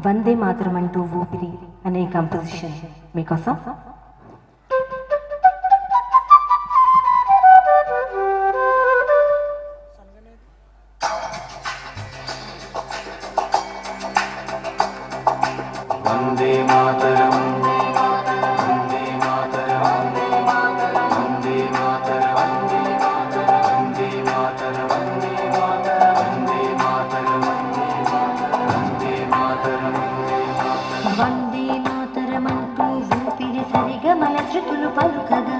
వందే మాతరం అంటూ ఊపిరి అనే కంపోజిషన్ మీకోసం. వందే మాతరం వందే మాతరం వందే మాతరం వందే మాతరం వందే మాతరం వందే మాతరం వందే మాతరం వందే మాతరమంటూ ఊపిరి సరిగమల శృతులు పలుకగా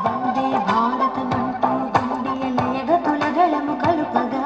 వందే భారతమంటూ గుండె లయగతుల గళము కలుపగా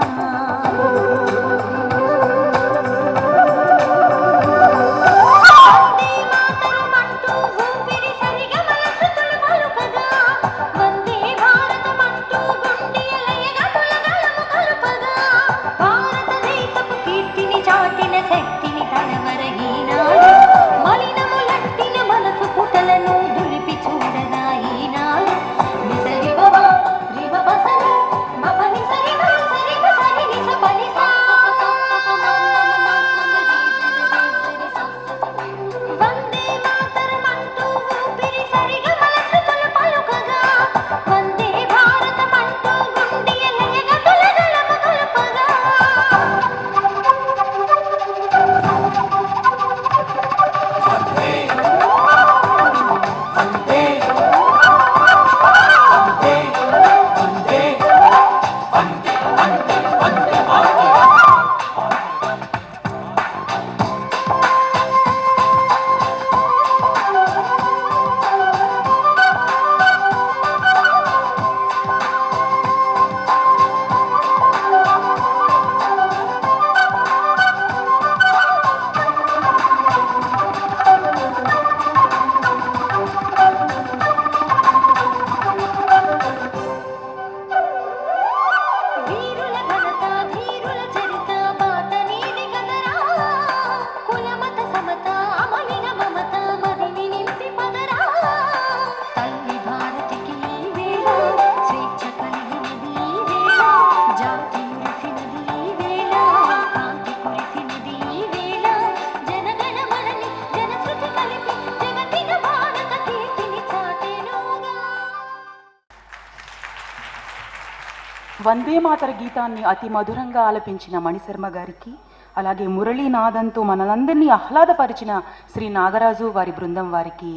వందే మాతర గీతాన్ని అతి మధురంగా ఆలపించిన మణిశర్మ గారికి, అలాగే మురళీనాదంతో మనందరినీ ఆహ్లాదపరిచిన శ్రీ నాగరాజు వారి బృందం వారికి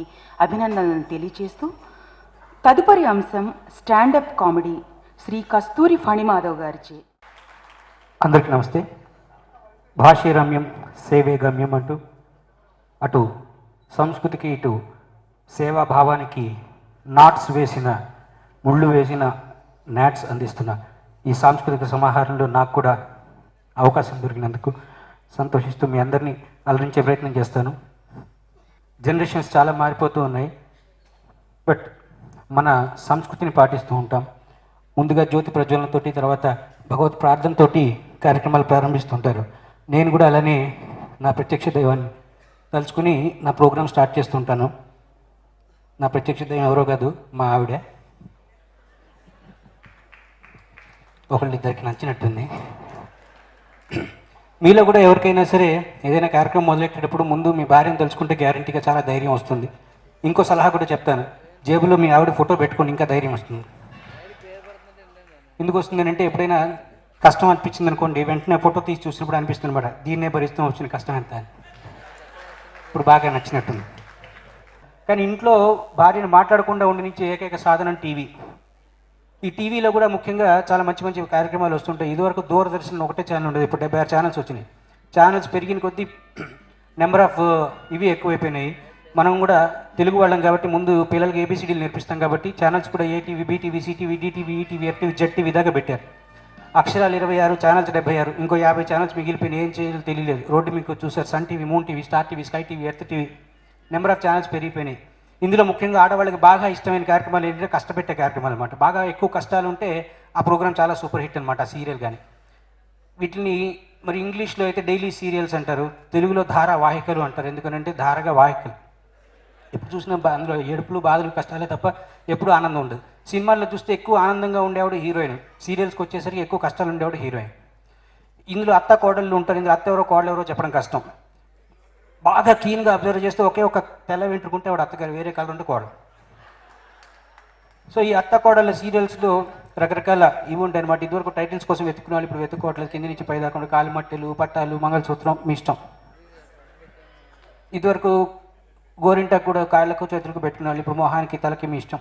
అభినందనలు తెలియచేస్తూ తదుపరి అంశం స్టాండప్ కామెడీ శ్రీ కస్తూరి ఫణిమాధవ్ గారిచే. అందరికీ నమస్తే. భాషే రమ్యం సేవే గమ్యం అంటూ అటు సంస్కృతికి ఇటు సేవాభావానికి నాట్స్ వేసిన ముళ్ళు వేసిన నాట్స్ అందిస్తున్న ఈ సాంస్కృతిక సమాహారంలో నాకు కూడా అవకాశం దొరికినందుకు సంతోషిస్తూ మీ అందరినీ అలరించే ప్రయత్నం చేస్తాను. జనరేషన్స్ చాలా మారిపోతూ ఉన్నాయి, బట్ మన సంస్కృతిని పాటిస్తూ ఉంటాం. ముందుగా జ్యోతి ప్రజ్వలనతో, తర్వాత భగవత్ ప్రార్థనతో కార్యక్రమాలు ప్రారంభిస్తుంటారు. నేను కూడా అలానే నా ప్రత్యక్ష దైవాన్ని తలుచుకుని నా ప్రోగ్రాం స్టార్ట్ చేస్తుంటాను. నా ప్రత్యక్ష దైవం ఎవరో కాదు, మా ఆవిడ. ఒకళ్ళిద్దరికి నచ్చినట్టుంది. మీలో కూడా ఎవరికైనా సరే ఏదైనా కార్యక్రమం మొదలెట్టేటప్పుడు ముందు మీ భార్యను తలుచుకుంటే గ్యారంటీగా చాలా ధైర్యం వస్తుంది. ఇంకో సలహా కూడా చెప్తాను, జేబులో మీ ఆవిడ ఫోటో పెట్టుకొని ఇంకా ధైర్యం వస్తుంది. ఎందుకు వస్తుంది అంటే, ఎప్పుడైనా కష్టం అనిపించింది అనుకోండి, వెంటనే ఫోటో తీసి చూసినప్పుడు అనిపిస్తుంది అనమాట, దీన్నే భరిస్తూ వచ్చిన కష్టం ఎంత అని. ఇప్పుడు బాగా నచ్చినట్టుంది. కానీ ఇంట్లో భార్యను మాట్లాడకుండా ఉండనిచ్చే ఏకైక సాధనం టీవీ. ఈ టీవీలో కూడా ముఖ్యంగా చాలా మంచి మంచి కార్యక్రమాలు వస్తుంటాయి. ఇదివరకు దూరదర్శన్ ఒకటే ఛానల్ ఉండేది, ఇప్పుడు 76 ఛానల్స్ వచ్చినాయి. ఛానల్స్ పెరిగిన కొద్దీ నెంబర్ ఆఫ్ ఇవి ఎక్కువైపోయినాయి. మనం కూడా తెలుగు వాళ్ళం కాబట్టి ముందు పిల్లలకి ఏబిసిడీలు నేర్పిస్తాం కాబట్టి ఛానల్స్ కూడా ATV, BTV, CTV, DTV, ETV, FTV, ZTV దాకా పెట్టారు. అక్షరాలు 26, ఛానల్స్ 76, ఇంకో 50 ఛానల్స్ మిగిలిపోయినాయి. ఏం చేయాలో తెలియలేదు. రోడ్డు మీకు చూసారు, Sun TV, Moon TV, Star TV, Sky TV, Earth TV, number of channels పెరిగిపోయినాయి. ఇందులో ముఖ్యంగా ఆడవాళ్ళకి బాగా ఇష్టమైన కార్యక్రమాలు ఏంటంటే కష్టపెట్టే కార్యక్రమాలు అనమాట. బాగా ఎక్కువ కష్టాలు ఉంటే ఆ ప్రోగ్రామ్ చాలా సూపర్ హిట్ అనమాట, ఆ సీరియల్ కానీ. వీటిని మరి ఇంగ్లీష్లో అయితే డైలీ సీరియల్స్ అంటారు, తెలుగులో ధారావాహికలు అంటారు. ఎందుకంటే ధారగా వాహికలు. ఎప్పుడు చూసినా అందులో ఏడుపులు, బాధలు, కష్టాలే తప్ప ఎప్పుడు ఆనందం ఉండదు. సినిమాల్లో చూస్తే ఎక్కువ ఆనందంగా ఉండేవాడు హీరోయిన్, సీరియల్స్కి వచ్చేసరికి ఎక్కువ కష్టాలు ఉండేవాడు హీరోయిన్. ఇందులో అత్త కోడళ్ళు ఉంటారు, ఇందులో అత్త ఎవరో కోడలు ఎవరో చెప్పడం కష్టం. బాగా క్లీన్గా అబ్జర్వ్ చేస్తే ఒకే ఒక తెల్ల వెంట్రుకుంటే వాడు అత్తగారు, వేరే కలర్ ఉంటే కోడలు. సో ఈ అత్త కోడళ్ళ సీరియల్స్లో రకరకాల ఇవి ఉంటాయి అనమాట. ఇదివరకు టైటిల్స్ కోసం వెతుక్కునే వాళ్ళు ఇప్పుడు వెతుక్కోవట్లేదు. కింద నుంచి పై దాకా కాలిమట్టెలు, పట్టాలు, మంగళసూత్రం మీ ఇష్టం. ఇదివరకు గోరింటాకు కూడా కాళ్ళకు చేతులకు పెట్టుకునే వాళ్ళు, ఇప్పుడు మొహానికి తలకి మీ ఇష్టం.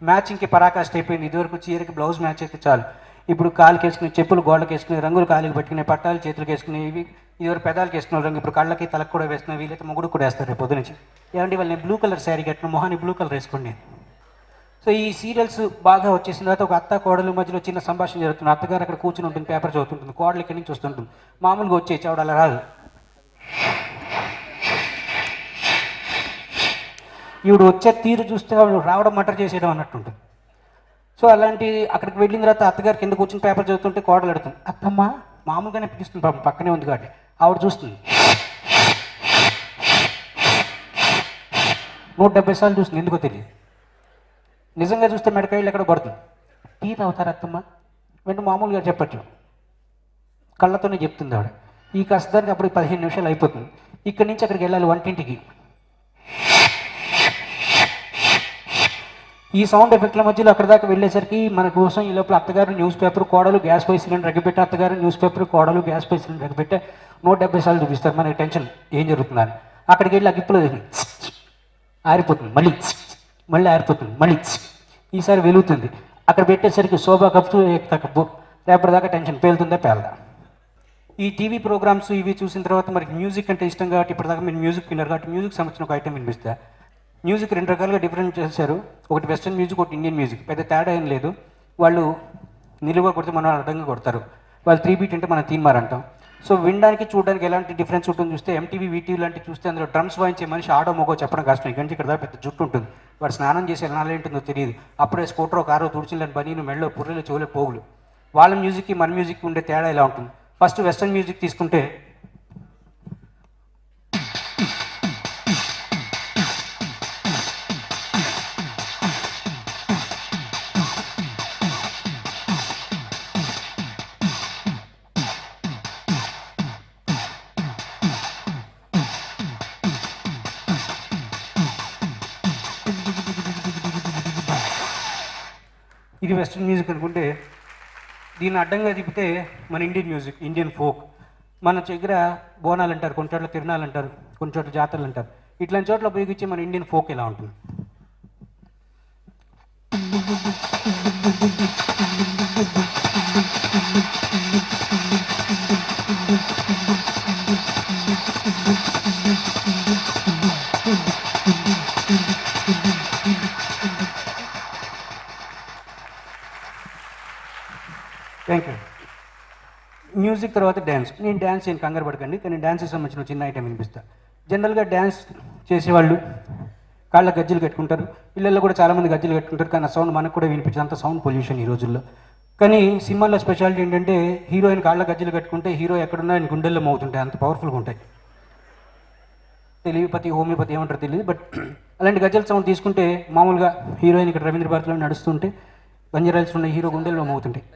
మ్యాచింగ్కి పరాకాష్ట అయిపోయింది. ఇదివరకు చీరకి బ్లౌజ్ మ్యాచ్ అయితే చాలు, ఇప్పుడు కాలుకి వేసుకునే చెప్పులు, గోళ్ళకి వేసుకునే రంగులు, కాలికి పెట్టుకునే పట్టాలు, చేతులకు వేసుకునే ఇవి. ఇదివరకు పెదాలకి వేసుకునే రంగు ఇప్పుడు కళ్ళకి తలకు కూడా వేసుకునే, వీలైతే మొగుడు కూడా వేస్తారు రేపు పొద్దు నుంచి. ఏమంటే వాళ్ళు నేను బ్లూ కలర్ శారీ కట్టిన, మొహాన్ని బ్లూ కలర్ వేసుకోండి. సో ఈ సీరియల్స్ బాగా వచ్చేసిన తర్వాత ఒక అత్త కోడలు మధ్యలో చిన్న సంభాషణ జరుగుతుంది. అత్తగారు అక్కడ కూర్చుని ఉంటుంది, పేపర్ చదువుతుంటుంది, కోడలు ఇక్కడి నుంచి వస్తుంటుంది. మామూలుగా వచ్చే చావడ అలా రాదు. ఈవిడ వచ్చే తీరు చూస్తే రావడం మటర్ చేసేయడం అన్నట్టుంటుంది. సో అలాంటి అక్కడికి వెళ్ళిన తర్వాత అత్తగారు కింద కూర్చుని పేపర్ చదువుతుంటే కోడలు అడుగుతుంది, అత్తమ్మ మామూలుగానే పిలుస్తుంది, పాపం పక్కనే ఉంది కాబట్టి. ఆవిడ చూస్తుంది 170 సార్లు చూస్తుంది, ఎందుకో తెలియదు. నిజంగా చూస్తే మెడకాయలు ఎక్కడ పడుతుంది. టీ తాగుతారు అత్తమ్మ వెంట మామూలుగా చెప్పచ్చు, కళ్ళతోనే చెప్తుంది ఆవిడ. ఈ కష్టదానికి అప్పుడు 15 నిమిషాలు అయిపోతుంది. ఇక్కడి నుంచి అక్కడికి వెళ్ళాలి వంటింటికి. ఈ సౌండ్ ఎఫెక్ట్ల మధ్యలో అక్కడ దాకా వెళ్ళేసరికి మన కోసం ఈ లోపల అత్తగారు న్యూస్ పేపర్, కోడలు గ్యాస్ పై సిలిండర్ ఎగబెట్టి, అత్తగారు న్యూస్ పేపర్, కోడలు గ్యాస్ పై సిలిండర్ ఎగబెట్టే 170 సార్లు చూపిస్తారు. మనకి టెన్షన్ ఏం జరుగుతుందని. అక్కడికి వెళ్ళి అగ్గిప్పులో ఆరిపోతుంది, మళ్ళీ ఆరిపోతుంది, మళ్ళీ ఈసారి వెలుగుతుంది. అక్కడ పెట్టేసరికి శోభా కప్పు కప్పు, రేపటిదాకా టెన్షన్ పేలుతుందా పేలదా. ఈ టీవీ ప్రోగ్రామ్స్ ఇవి చూసిన తర్వాత మనకి మ్యూజిక్ అంటే ఇష్టం కాబట్టి ఇప్పటిదాకా మీరు మ్యూజిక్ విన్నారు కాబట్టి మ్యూజిక్ సంబంధించిన ఒక ఐటమ్ వినిపిస్తా. మ్యూజిక్ 2 రకాలుగా డిఫరెంట్ చేశారు. ఒకటి వెస్ట్రన్ మ్యూజిక్, ఒకటి ఇండియన్ మ్యూజిక్. పెద్ద తేడా ఏం లేదు. వాళ్ళు నిలువుగా కొడితే మనం అర్థంగా కొడతారు, వాళ్ళు 3 బీట్ అంటే మనం తీన్మార్ అంటాం. సో వినడానికి చూడడానికి ఎలాంటి డిఫరెన్స్ ఉంటుంది చూస్తే, ఎంటీవీ వీటీవీ లాంటివి చూస్తే అందులో డ్రమ్స్ వాయించే మనిషి ఆడో మొగో చెప్పడం కష్టం. ఇక్కడి నుంచి ఇక్కడ దాకా పెద్ద జుట్టు ఉంటుంది, వాడు స్నానం చేసే ఎలానే ఉంటుందో తెలియదు. అప్పుడే స్కూటరో కారో తుడిచిలని బనీను, మెళ్ళో పుర్రెలు, చెవులో పోగులు. వాళ్ళ మ్యూజిక్కి మన మ్యూజిక్కి ఉండే తేడా ఇలా ఉంటుంది. ఫస్ట్ వెస్ట్రన్ మ్యూజిక్ తీసుకుంటే ఇది వెస్ట్రన్ మ్యూజిక్ అనుకుంటే, దీన్ని అడ్డంగా తిప్పితే మన ఇండియన్ మ్యూజిక్, ఇండియన్ ఫోక్. మన దగ్గర బోనాలు అంటారు, కొన్ని చోట్ల తిరునాలు అంటారు, కొన్ని చోట్ల జాతరలు అంటారు. ఇట్లాంటి చోట్ల ఉపయోగించే మన ఇండియన్ ఫోక్ ఎలా ఉంటుంది. Thank you. మ్యూజిక్ తర్వాత డ్యాన్స్. నేను డ్యాన్స్ ఏం కంగారు పడకండి, కానీ డ్యాన్స్కి సంబంధించిన చిన్న ఐటమ్ వినిపిస్తా. జనరల్గా డ్యాన్స్ చేసేవాళ్ళు కాళ్ళ గజ్జలు కట్టుకుంటారు, ఇళ్ళల్లో కూడా చాలామంది గజ్జలు కట్టుకుంటారు, కానీ ఆ సౌండ్ మనకు కూడా వినిపించదు. అంత సౌండ్ పొల్యూషన్ ఈ రోజుల్లో. కానీ సినిమాల్లో స్పెషాలిటీ ఏంటంటే, హీరోయిన్ కాళ్ళ గజ్జలు కట్టుకుంటే హీరో ఎక్కడున్నా ఆయన గుండెల్లో మోగుతుంటాయి, అంత పవర్ఫుల్గా ఉంటాయి. తెలివిపతి హోమియోపతి ఏమంటారు తెలియదు, బట్ అలాంటి గజ్జల సౌండ్ తీసుకుంటే మామూలుగా హీరోయిన్ ఇక్కడ రవీంద్ర భారతిలో నడుస్తుంటే బంజారాల్స్ ఉన్న హీరో గుండెల్లో మోగుతుంటాయి.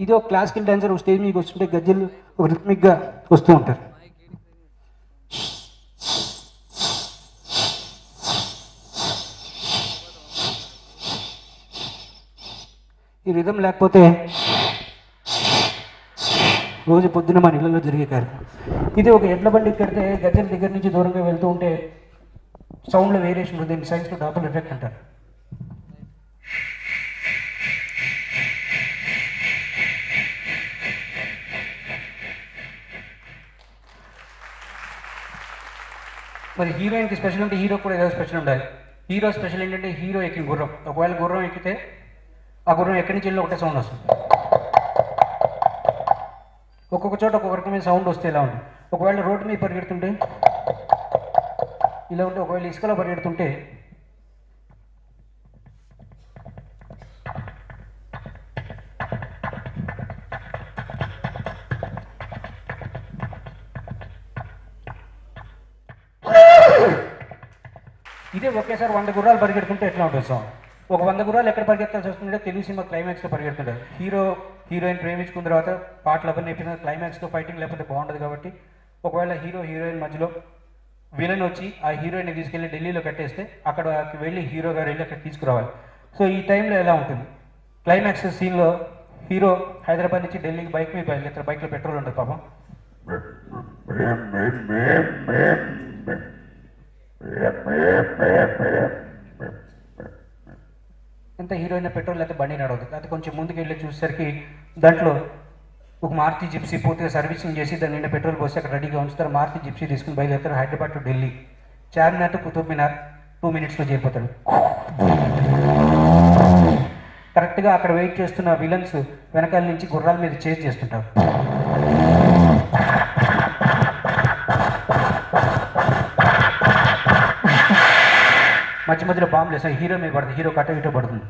ఇది ఒక క్లాసికల్ డాన్సర్ ఒక స్టేజ్ మీకు వస్తుంటే గజ్జలు ఒక రిథమిక్గా వస్తూ ఉంటారు. ఈ రిథం లేకపోతే రోజు పొద్దున మన ఇళ్ళలో జరిగే కార్యక్రమం. ఇది ఒక ఎడ్ల బండి కడితే గజ్జల దగ్గర నుంచి దూరంగా వెళ్తూ ఉంటే సౌండ్లో వేరియేషన్ ఉంటుంది, సైన్స్లో డాబుల్ ఎఫెక్ట్ అంటారు. మరి హీరోయిన్కి స్పెషల్ అంటే హీరో కూడా ఏదో స్పెషల్ ఉండాలి. హీరో స్పెషల్ ఏంటంటే హీరో ఎక్కిన గుర్రం. ఒకవేళ గుర్రం ఎక్కితే ఆ గుర్రం ఎక్కడి నుంచి వెళ్ళి ఒకటే సౌండ్ వస్తుంది. ఒక్కొక్క చోట ఒక్కొక్క రకమైన సౌండ్ వస్తే ఇలా ఉంటుంది. ఒకవేళ రోడ్డు మీద పరిగెడుతుంటే ఇలా ఉంటే, ఒకవేళ ఇసుకలో పరిగెడుతుంటే ఇదే ఒకేసారి 100 గుర్రాలు పరిగెడుతుంటే ఎట్లా ఉంటుంది సాంగ్? ఒక 100 గుర్రాలు ఎక్కడ పరిగెత్తాల్సి వస్తుందంటే తెలుగు సినిమా క్లైమాక్స్లో పరిగెడుతుంటారు. హీరోయిన్ ప్రేమించుకున్న తర్వాత పాటలు అవన్నీ నేర్పిన క్లైమాక్స్లో ఫైటింగ్ లేకపోతే బాగుండదు కాబట్టి ఒకవేళ హీరోయిన్ మధ్యలో విలన్ వచ్చి ఆ హీరోయిన్ని తీసుకెళ్ళి ఢిల్లీలో కట్టేస్తే అక్కడికి వెళ్ళి హీరో గారు వెళ్ళి అక్కడ తీసుకురావాలి. సో ఈ టైంలో ఎలా ఉంటుంది? క్లైమాక్స్ సీన్లో హీరో హైదరాబాద్ నుంచి ఢిల్లీకి బైక్ మీద బయలుదేరుతారు. బైక్లో పెట్రోల్ ఉండదు పాపం. ఎంత హీరోయిన్ పెట్రోల్ అయితే బండి నడవదు. అయితే కొంచెం ముందుకు వెళ్ళి చూసేసరికి దాంట్లో ఒక మారుతి జిప్సీ పూర్తిగా సర్వీసింగ్ చేసి దాని నిండా పెట్రోల్ పోసి అక్కడ రెడీగా ఉంచుతారు. మారుతి జిప్సీ తీసుకుని బయలుదేరుతారు హైదరాబాద్ టు ఢిల్లీ. చార్మినార్ టు కుతుబ్ మినార్ 2 minutesలో చేరిపోతాడు. కరెక్ట్గా అక్కడ వెయిట్ చేస్తున్న విలన్స్ వెనకాల నుంచి గుర్రాల మీద చేజ్ చేస్తుంటారు. మధ్యలో బాంబులు వేస్తారు. హీరో మీద పడుతుంది. హీరో కట్ట ఇటో పడుతుంది.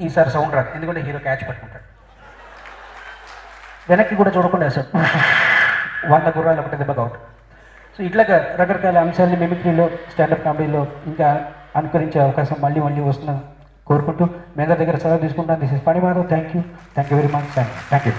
ఈసారి సౌండ్ రాదు, ఎందుకంటే హీరో క్యాచ్ పట్టుకుంటాడు. వెనక్కి కూడా చూడకుండా సార్ 100 గుర్రాలు ఒకటి దెబ్బగా అవుట్. సో ఇట్లాగా రకరకాల అంశాలని మిమిక్రీలో, స్టాండప్ కామెడీలో ఇంకా అనుకరించే అవకాశం మళ్ళీ వస్తుందని కోరుకుంటూ మీ అందరి దగ్గర సెలవు తీసుకుంటాను. This is Phani Madhav. Thank you very much. Thank you.